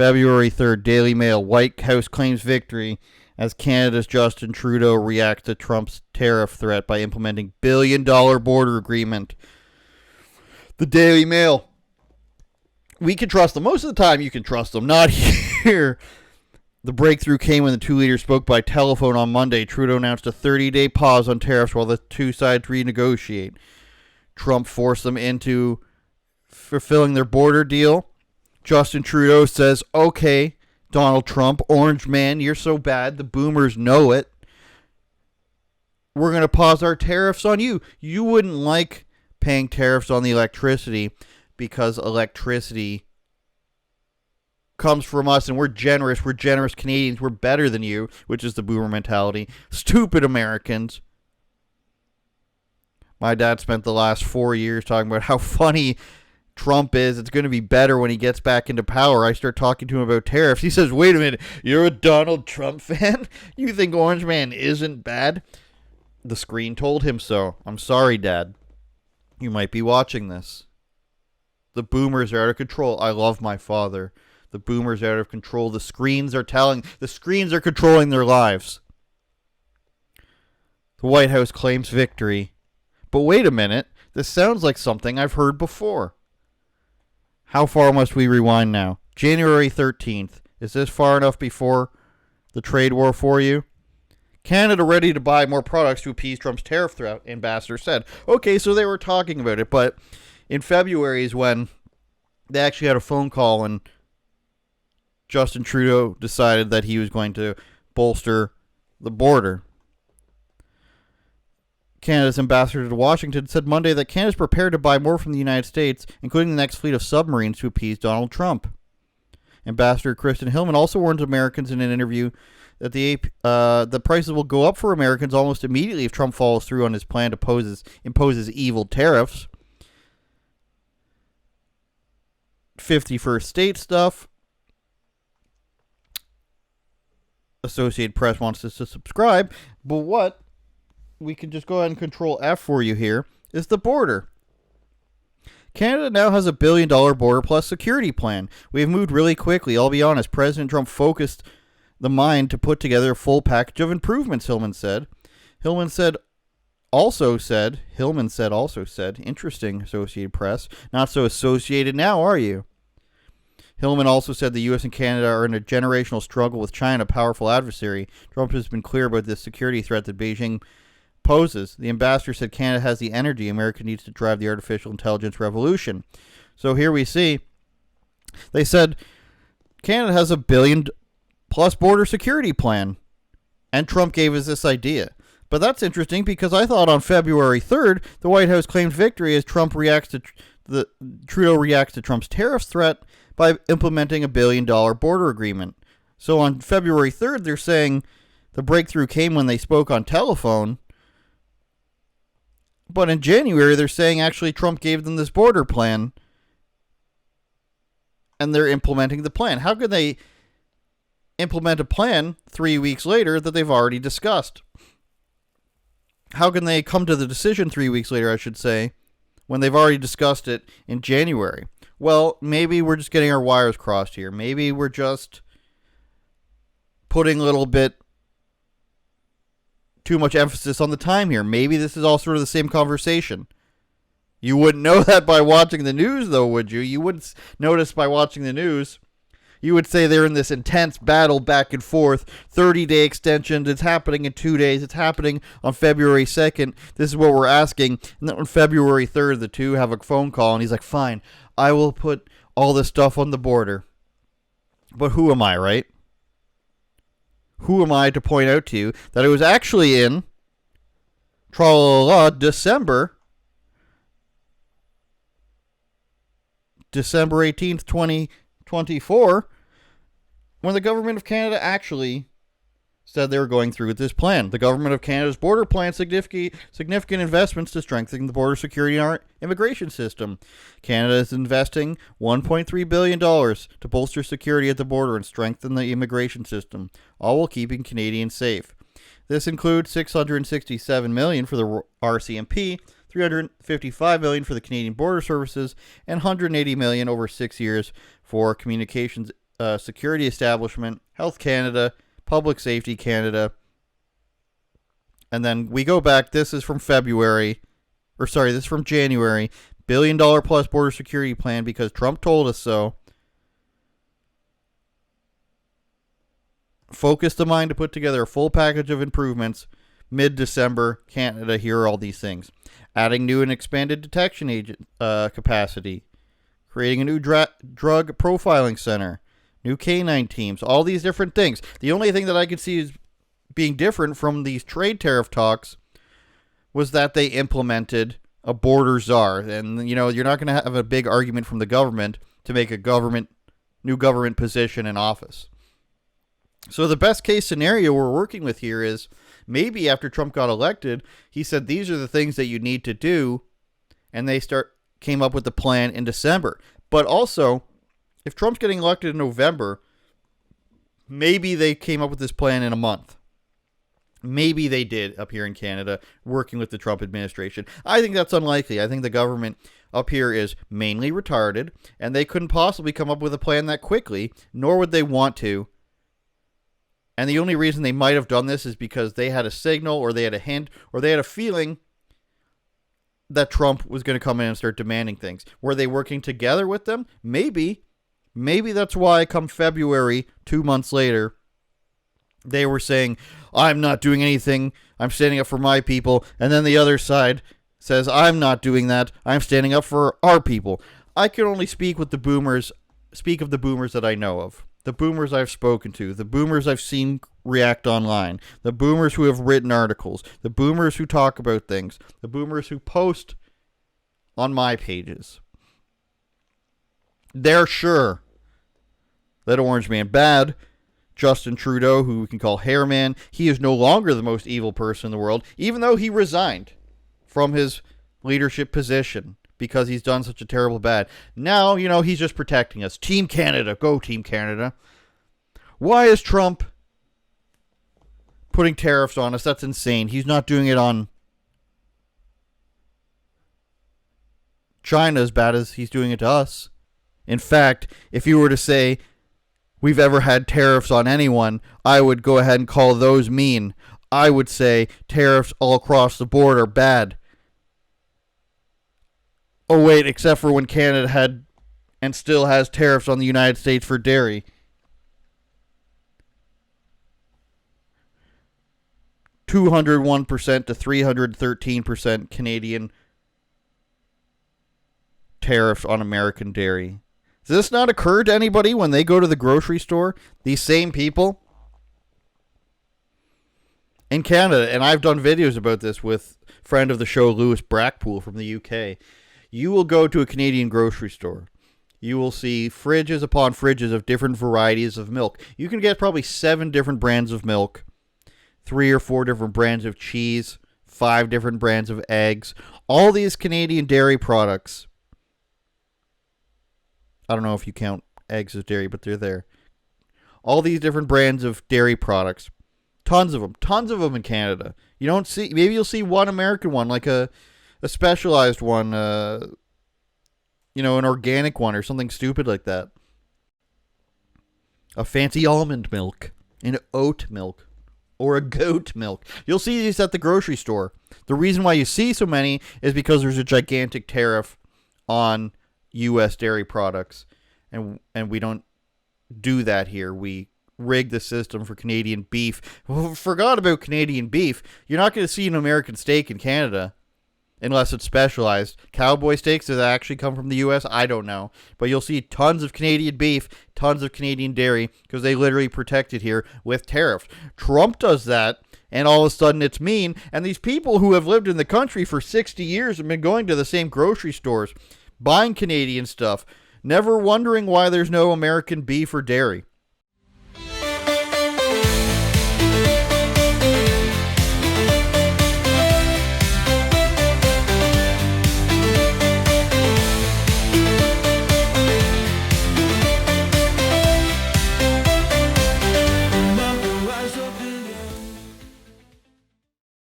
February 3rd, Daily Mail. White House claims victory as Canada's Justin Trudeau reacts to Trump's tariff threat by implementing billion-dollar border agreement. The Daily Mail. We can trust them. Most of the time you can trust them. Not here. The breakthrough came when the two leaders spoke by telephone on Monday. Trudeau announced a 30-day pause on tariffs while the two sides renegotiate. Trump forced them into fulfilling their border deal. Justin Trudeau says, okay, Donald Trump, orange man, you're so bad. The boomers know it. We're going to pause our tariffs on you. You wouldn't like paying tariffs on the electricity because electricity comes from us and we're generous. We're generous Canadians. We're better than you, which is the boomer mentality. Stupid Americans. My dad spent the last 4 years talking about how funny Trump is. It's going to be better when he gets back into power. I start talking to him about tariffs. He says, wait a minute, you're a Donald Trump fan? You think Orange Man isn't bad? The screen told him so. I'm sorry, Dad. You might be watching this. The boomers are out of control. I love my father. The boomers are out of control. The screens are controlling their lives. The White House claims victory. But wait a minute. This sounds like something I've heard before. How far must we rewind now? January 13th. Is this far enough before the trade war for you? Canada ready to buy more products to appease Trump's tariff threat, ambassador said. Okay, so they were talking about it, but in February is when they actually had a phone call and Justin Trudeau decided that he was going to bolster the border. Canada's ambassador to Washington said Monday that Canada is prepared to buy more from the United States, including the next fleet of submarines to appease Donald Trump. Ambassador Kristen Hillman also warned Americans in an interview that the prices will go up for Americans almost immediately if Trump follows through on his plan to imposes evil tariffs. 51st state stuff. Associated Press wants us to subscribe, but what we can just go ahead and control F for you here is the border. Canada now has $1 billion border plus security plan. We have moved really quickly. I'll be honest, President Trump focused the mind to put together a full package of improvements, Hillman said. Hillman also said, interesting, Associated Press. Not so associated now, are you? Hillman also said the U.S. and Canada are in a generational struggle with China, a powerful adversary. Trump has been clear about the security threat that Beijing poses. The ambassador said Canada has the energy America needs to drive the artificial intelligence revolution. So here we see, they said Canada has $1 billion plus border security plan. And Trump gave us this idea. But that's interesting because I thought on February 3rd, the White House claimed victory as Trudeau reacts to Trump's tariff threat by implementing $1 billion border agreement. So on February 3rd, they're saying the breakthrough came when they spoke on telephone. But in January, they're saying actually Trump gave them this border plan and they're implementing the plan. How could they implement a plan 3 weeks later that they've already discussed? How can they come to the decision 3 weeks later, I should say, when they've already discussed it in January? Well, maybe we're just getting our wires crossed here. Maybe we're just putting a little bit too much emphasis on the time here. Maybe this is all sort of the same conversation. You wouldn't know that by watching the news, though, would you? You wouldn't notice by watching the news. You would say they're in this intense battle back and forth, 30-day extensions. It's happening in 2 days. It's happening on February 2nd. This is what we're asking. And then on February 3rd, the two have a phone call, and he's like, fine, I will put all this stuff on the border. But who am I, right? Who am I to point out to you that it was actually in December 18th, 2024, when the government of Canada actually said they were going through with this plan. The government of Canada's border plan significant investments to strengthen the border security in our immigration system. Canada is investing $1.3 billion to bolster security at the border and strengthen the immigration system, all while keeping Canadians safe. This includes $667 million for the RCMP, $355 million for the Canadian Border Services, and $180 million over 6 years for communications Security Establishment, Health Canada, Public Safety Canada. And then we go back. This is from February. This is from January. $1 billion plus border security plan because Trump told us so. Focus the mind to put together a full package of improvements. Mid-December, Canada, here are all these things. Adding new and expanded detection agent capacity. Creating a new drug profiling center. New canine teams. All these different things. The only thing that I could see is being different from these trade tariff talks was that they implemented a border czar. And, you're not going to have a big argument from the government to make a new government position in office. So the best case scenario we're working with here is maybe after Trump got elected, he said, these are the things that you need to do. And they came up with the plan in December. But also, if Trump's getting elected in November, maybe they came up with this plan in a month. Maybe they did up here in Canada, working with the Trump administration. I think that's unlikely. I think the government up here is mainly retarded, and they couldn't possibly come up with a plan that quickly, nor would they want to. And the only reason they might have done this is because they had a signal, or they had a hint, or they had a feeling that Trump was going to come in and start demanding things. Were they working together with them? Maybe. Maybe that's why come February, 2 months later, they were saying, I'm not doing anything. I'm standing up for my people. And then the other side says, I'm not doing that. I'm standing up for our people. I can only speak of the boomers that I know of. The boomers I've spoken to. The boomers I've seen react online. The boomers who have written articles. The boomers who talk about things. The boomers who post on my pages. They're sure that Orange Man bad. Justin Trudeau, who we can call Hairman, he is no longer the most evil person in the world, even though he resigned from his leadership position because he's done such a terrible bad. Now, he's just protecting us. Team Canada. Go, Team Canada. Why is Trump putting tariffs on us? That's insane. He's not doing it on China as bad as he's doing it to us. In fact, if you were to say we've ever had tariffs on anyone, I would go ahead and call those mean. I would say tariffs all across the board are bad. Oh, wait, except for when Canada had and still has tariffs on the United States for dairy. $201% to 313% Canadian tariffs on American dairy. Does this not occur to anybody when they go to the grocery store? These same people in Canada, and I've done videos about this with friend of the show, Lewis Brackpool from the UK. You will go to a Canadian grocery store. You will see fridges upon fridges of different varieties of milk. You can get probably 7 different brands of milk, 3 or 4 different brands of cheese, 5 different brands of eggs. All these Canadian dairy products. I don't know if you count eggs as dairy, but they're there. All these different brands of dairy products. Tons of them in Canada. You don't see, maybe you'll see one American one, like a specialized one, an organic one or something stupid like that. A fancy almond milk, an oat milk, or a goat milk. You'll see these at the grocery store. The reason why you see so many is because there's a gigantic tariff on U.S. dairy products, and we don't do that here. We rig the system for Canadian beef. Forgot about Canadian beef. You're not going to see an American steak in Canada unless it's specialized. Cowboy steaks, does that actually come from the U.S.? I don't know. But you'll see tons of Canadian beef, tons of Canadian dairy, because they literally protect it here with tariffs. Trump does that, and all of a sudden it's mean. And these people who have lived in the country for 60 years have been going to the same grocery stores, buying Canadian stuff, never wondering why there's no American beef or dairy.